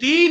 3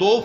2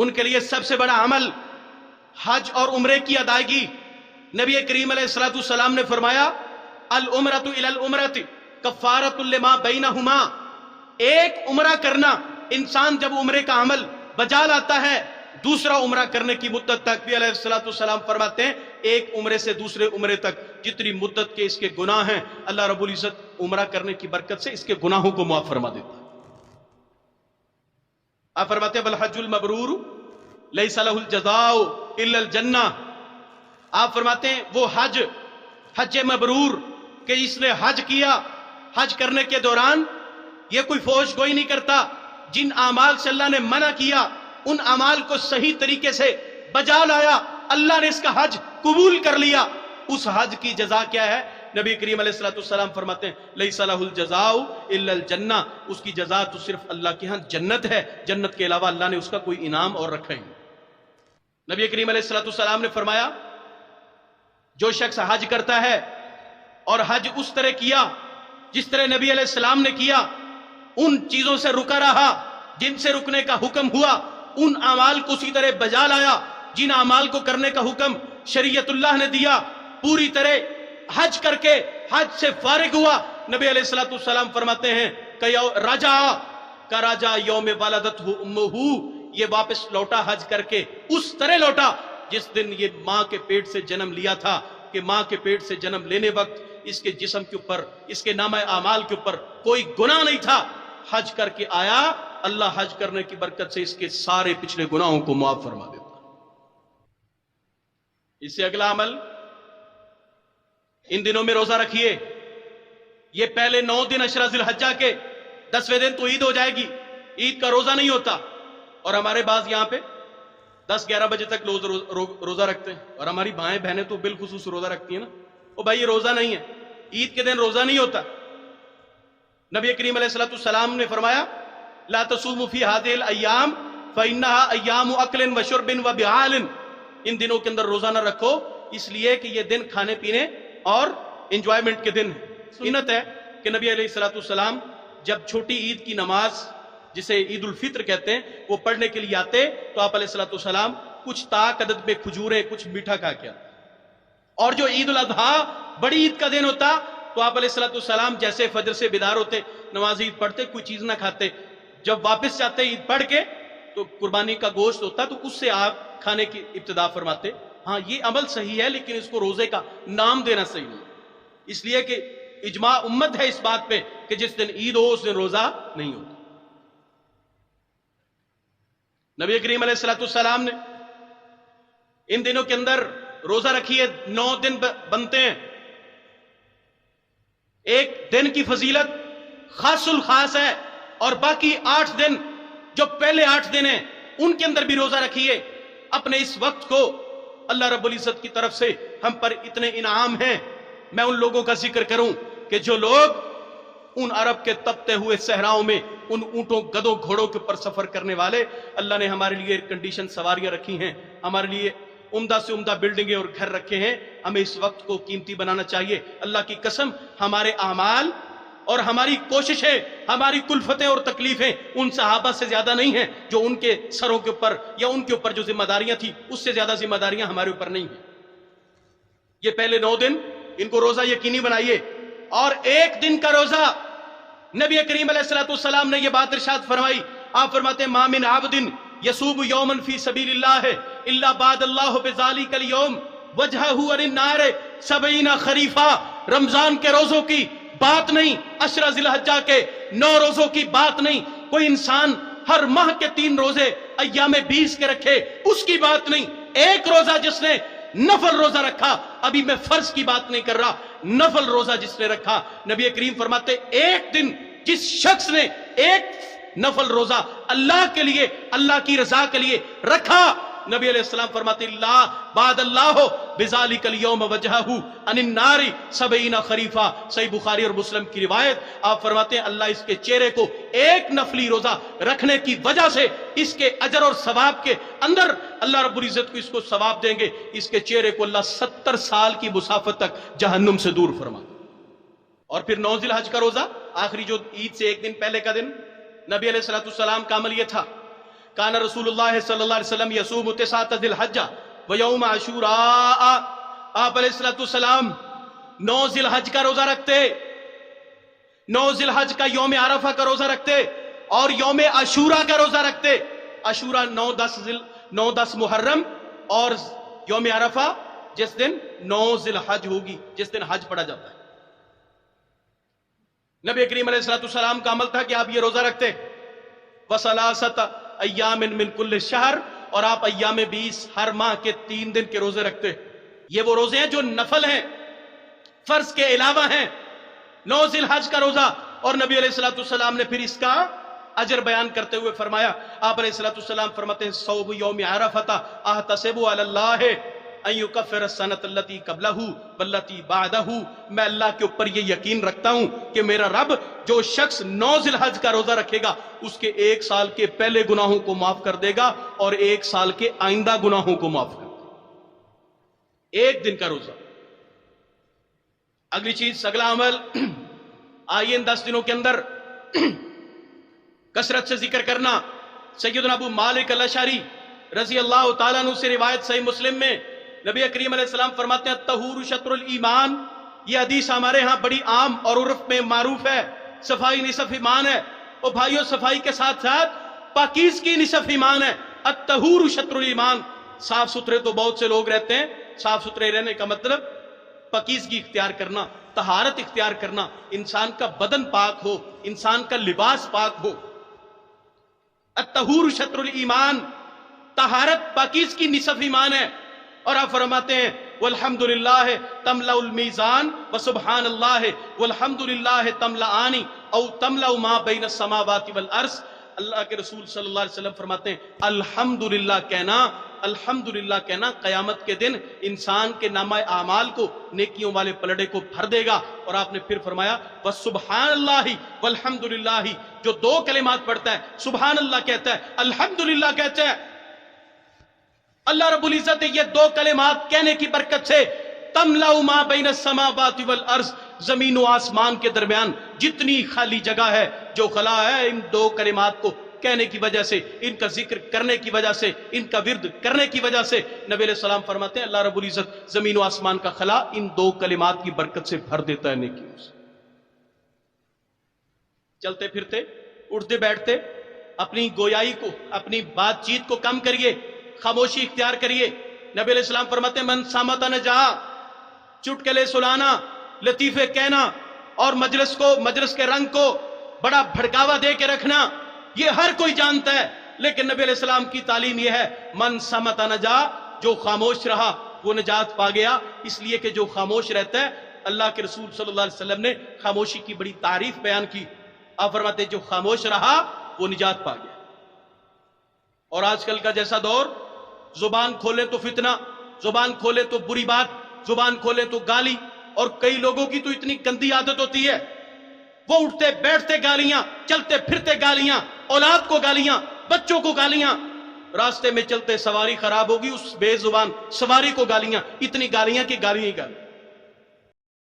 ان کے لیے سب سے بڑا عمل حج اور عمرے کی ادائیگی۔ نبی کریم علیہ الصلوۃ والسلام نے فرمایا العمرۃ الی العمرۃ کفارۃ لما بینہما، ایک عمرہ کرنا، انسان جب عمرے کا عمل بجا لاتا ہے دوسرا عمرہ کرنے کی مدت تک، بھی علیہ الصلوۃ والسلام فرماتے ہیں ایک عمرے سے دوسرے عمرے تک جتنی مدت کے اس کے گناہ ہیں اللہ رب العزت عمرہ کرنے کی برکت سے اس کے گناہوں کو معاف فرما دیتا ہے۔ آپ فرماتے ہیں بالحج المبرور لیس لہ الجزاء الا الجنہ، آپ فرماتے ہیں وہ حج مبرور کہ جس نے حج کیا، حج کرنے کے دوران یہ کوئی فوج گوئی نہیں کرتا، جن اعمال سے اللہ نے منع کیا ان اعمال کو صحیح طریقے سے بجا لایا، اللہ نے اس کا حج قبول کر لیا، اس حج کی جزا کیا ہے؟ نبی کریم علیہ الصلوۃ والسلام فرماتے ہیں لیس لہ الجزاء الا الجنہ، اس کی جزا تو صرف اللہ کے ہاں جنت ہے، جنت کے علاوہ اللہ نے اس کا کوئی انعام اور رکھا ہی نہیں۔ نبی کریم علیہ الصلوۃ والسلام نے فرمایا جو شخص حج کرتا ہے اور حج اس طرح کیا جس طرح نبی علیہ السلام نے کیا، ان چیزوں سے رکا رہا جن سے رکنے کا حکم ہوا، ان اعمال کو اسی طرح بجا لایا جن اعمال کو کرنے کا حکم شریعت اللہ نے دیا، پوری طرح حج کر کے حج سے فارغ ہوا، نبی علیہ الصلوۃ والسلام فرماتے ہیں کہ راجا یوم ولدتہ امہ، یہ واپس لوٹا حج کر کے اس طرح لوٹا جس دن یہ ماں کے پیٹ سے جنم لیا تھا، کہ ماں کے پیٹ سے جنم لینے وقت اس کے جسم کے اوپر، اس کے نامہ اعمال کے اوپر کوئی گناہ نہیں تھا، حج کر کے آیا، اللہ حج کرنے کی برکت سے اس کے سارے پچھلے گناہوں کو معاف فرما دیتا۔ اس سے اگلا عمل، ان دنوں میں روزہ رکھیے، یہ پہلے 9 دن عشرہ ذی الحجہ کے، 10ویں دن تو عید ہو جائے گی، عید کا روزہ نہیں ہوتا، اور ہمارے بعض یہاں پہ 10-11 بجے تک روزہ رکھتے ہیں، اور ہماری بھائیں بہنیں تو بالخصوص روزہ رکھتی ہیں نا، وہ بھائی یہ روزہ نہیں ہے، عید کے دن روزہ نہیں ہوتا۔ نبی کریم علیہ الصلوۃ والسلام نے فرمایا لا تصوموا فی هذه الايام فانها ایام اکل وشرب وبعال، ان دنوں کے اندر روزہ نہ رکھو اس لیے کہ یہ دن کھانے پینے اور انجوائمنٹ کے دن ہیں۔ سنت ہے کہ نبی علیہ الصلوۃ والسلام جب چھوٹی عید کی نماز جسے عید الفطر کہتے ہیں وہ پڑھنے کے لیے آتے تو آپ علیہ الصلوۃ والسلام کچھ طاق عدد میں کھجوریں کچھ میٹھا کھا کے آتے، اور جو عید الاضحیٰ بڑی عید کا دن ہوتا تو آپ علیہ الصلوۃ والسلام جیسے فجر سے بیدار ہوتے، نماز عید پڑھتے، کوئی چیز نہ کھاتے، جب واپس جاتے عید پڑھ کے تو قربانی کا گوشت ہوتا تو اس سے آپ کھانے کی ابتدا فرماتے۔ ہاں یہ عمل صحیح ہے لیکن اس کو روزے کا نام دینا صحیح نہیں، اس لیے کہ اجماع امت ہے اس بات پہ کہ جس دن عید ہو اس دن روزہ نہیں ہوتا۔ نبی کریم علیہ الصلوۃ والسلام نے ان دنوں کے اندر روزہ رکھیے، 9 دن بنتے ہیں، ایک دن کی فضیلت خاص الخاص ہے، اور باقی 8 دن جو پہلے 8 دن ہیں ان کے اندر بھی روزہ رکھیے۔ اپنے اس وقت کو اللہ رب العزت کی طرف سے ہم پر اتنے انعام ہیں، میں ان لوگوں کا ذکر کروں کہ جو لوگ ان عرب کے تپتے ہوئے صحراؤں میں ان اونٹوں گدوں گھوڑوں کے اوپر سفر کرنے والے، اللہ نے ہمارے لیے ایئر کنڈیشن سواریاں رکھی ہیں، ہمارے لیے عمدہ سے عمدہ بلڈنگیں اور گھر رکھے ہیں، ہمیں اس وقت کو قیمتی بنانا چاہیے۔ اللہ کی قسم ہمارے اعمال اور ہماری کوششیں، ہماری کلفتیں اور تکلیفیں ان صحابہ سے زیادہ نہیں ہیں جو ان کے سروں کے اوپر یا ان کے اوپر جو ذمہ داریاں تھیں اس سے زیادہ ذمہ داریاں ہمارے اوپر نہیں ہیں۔ یہ پہلے 9 دن ان کو روزہ یقینی بنائیے، اور ایک دن کا روزہ نبی کریم علیہ الصلوۃ والسلام نے یہ بات ارشاد فرمائی، آپ فرماتے ہیں ما من عبد یصوم یوما فی سبیل اللہ الا بعد اللہ بذلک اليوم وجہہ عن النار 70 خریفہ۔ رمضان کے روزوں کی بات نہیں، عشرہ ذی الحجہ کے 9 روزوں کی بات نہیں، کوئی انسان ہر ماہ کے 3 روزے ایام 20 کے رکھے اس کی بات نہیں، ایک روزہ جس نے نفل روزہ رکھا، ابھی میں فرض کی بات نہیں کر رہا، نفل روزہ جس نے رکھا، نبی کریم فرماتے ایک دن جس شخص نے ایک نفل روزہ اللہ کے لیے، اللہ کی رضا کے لیے رکھا، نبی علیہ السلام فرماتے اللہ بعد اللہ بذالک الیوم وجہہ عن النار 70 خریفہ۔ صحیح بخاری اور مسلم کی روایت، آپ فرماتے ہیں اللہ اس کے چہرے کو ایک نفلی روزہ رکھنے کی وجہ سے اس کے اجر اور ثواب کے اندر اللہ رب العزت کو اس کو ثواب دیں گے، اس کے چہرے کو اللہ 70 سال کی مسافت تک جہنم سے دور فرما۔ اور پھر 9 ذی الحج کا روزہ، آخری جو عید سے ایک دن پہلے کا دن، نبی علیہ الصلوۃ والسلام کا عمل یہ تھا کان رسول اللہ صلی اللہ علیہ وسلم یصوم تسعۃ ذی الحجہ ویوم عاشوراء، آپ علیہ السلام 9 ذی الحج کا روزہ رکھتے، 9 ذی الحج کا یوم عرفہ کا روزہ رکھتے اور یوم عاشوراء کا روزہ رکھتے۔ عاشوراء 9-10 محرم اور یوم عرفہ جس دن 9 ذی الحج ہوگی، جس دن حج پڑا جاتا ہے۔ نبی کریم علیہ السلام کا عمل تھا کہ آپ یہ روزہ رکھتے، وَثَلَاثَةَ أَيَّامٍ مِّن كُلِّ شَهْرٍ، اور آپ ایام 20 ہر ماہ کے 3 دن کے روزے رکھتے۔ یہ وہ روزے ہیں جو نفل ہیں، فرض کے علاوہ ہیں۔ 9 ذی الحج کا روزہ، اور نبی علیہ السلام نے پھر اس کا اجر بیان کرتے ہوئے فرمایا، آپ علیہ السلام فرماتے ہیں صوم یوم عرفہ احتسب علی اللہ ان یکفر السنۃ التی قبلہ والتی بعدہ، میں اللہ کے اوپر یہ یقین رکھتا ہوں کہ میرا رب جو شخص 9 ذی الحج کا روزہ رکھے گا اس کے 1 سال کے پہلے گناہوں کو معاف کر دے گا اور 1 سال کے آئندہ گناہوں کو معاف کر دے گا۔ 1 دن کا روزہ۔ اگلی چیز، اگلا عمل، آئیے ان 10 دنوں کے اندر کثرت سے ذکر کرنا۔ سیدنا ابو مالک الاشعری رضی اللہ تعالیٰ عنہ سے روایت صحیح مسلم میں نبی کریم علیہ السلام فرماتے ہیں الطہور شطر الایمان، یہ حدیث ہمارے ہاں بڑی عام اور عرف میں معروف ہے، صفائی نصف ایمان ہے۔ اور بھائیو، صفائی کے ساتھ ساتھ پاکیزگی نصف ایمان ہے۔ الطہور شطر الایمان، صاف ستھرے تو بہت سے لوگ رہتے ہیں، صاف ستھرے رہنے کا مطلب پاکیزگی اختیار کرنا، طہارت اختیار کرنا، انسان کا بدن پاک ہو، انسان کا لباس پاک ہو۔ الطہور شطر الایمان، طہارت پاکیزگی نصف ایمان ہے۔ اور آپ فرماتے ہیں والحمدللہ تملأ المیزان وسبحان اللہ والحمدللہ تملأانی او تملأ ما بین السماوات والارض۔ اللہ کے رسول صلی اللہ علیہ وسلم فرماتے ہیں الحمدللہ کہنا، الحمدللہ کہنا قیامت کے دن انسان کے نامہ اعمال کو، نیکیوں والے پلڑے کو بھر دے گا۔ اور آپ نے پھر فرمایا وسبحان اللہ والحمدللہ، جو 2 کلمات پڑھتا ہے، سبحان اللہ کہتا ہے، الحمدللہ کہتا ہے، اللہ رب العزت یہ 2 کلمات کہنے کی برکت سے تملأ ما بین السماوات والارض، زمین و آسمان کے درمیان جتنی خالی جگہ ہے، جو خلا ہے، ان 2 کلمات کو کہنے کی وجہ سے، ان کا ذکر کرنے کی وجہ سے، ان کا ورد کرنے کی وجہ سے، نبی علیہ السلام فرماتے ہیں اللہ رب العزت زمین و آسمان کا خلا ان 2 کلمات کی برکت سے بھر دیتا ہے نیکیوں سے۔ چلتے پھرتے، اٹھتے بیٹھتے اپنی گویائی کو، اپنی بات چیت کو کم کریے، خاموشی اختیار کریے۔ نبی علیہ السلام فرماتے ہیں من صامت نجا، چٹکلے سلانا، لطیفے کہنا اور مجلس کے رنگ کو بڑا بھڑکاوا دے کے رکھنا، یہ ہر کوئی جانتا ہے، لیکن نبی علیہ السلام کی تعلیم یہ ہے من صامت نجا، جو خاموش رہا وہ نجات پا گیا۔ اس لیے کہ جو خاموش رہتا ہے، اللہ کے رسول صلی اللہ علیہ وسلم نے خاموشی کی بڑی تعریف بیان کی۔ آپ فرماتے ہیں جو خاموش رہا وہ نجات پا گیا۔ اور آج کل کا جیسا دور، زبان کھولے تو فتنہ، زبان کھولے تو بری بات، زبان کھولے تو گالی، اور کئی لوگوں کی تو اتنی گندی عادت ہوتی ہے، وہ اٹھتے بیٹھتے گالیاں، چلتے پھرتے گالیاں، اولاد کو گالیاں، بچوں کو گالیاں، راستے میں چلتے سواری خراب ہوگی، اس بے زبان سواری کو گالیاں، اتنی گالیاں کہ گالیاں ہی گالیاں۔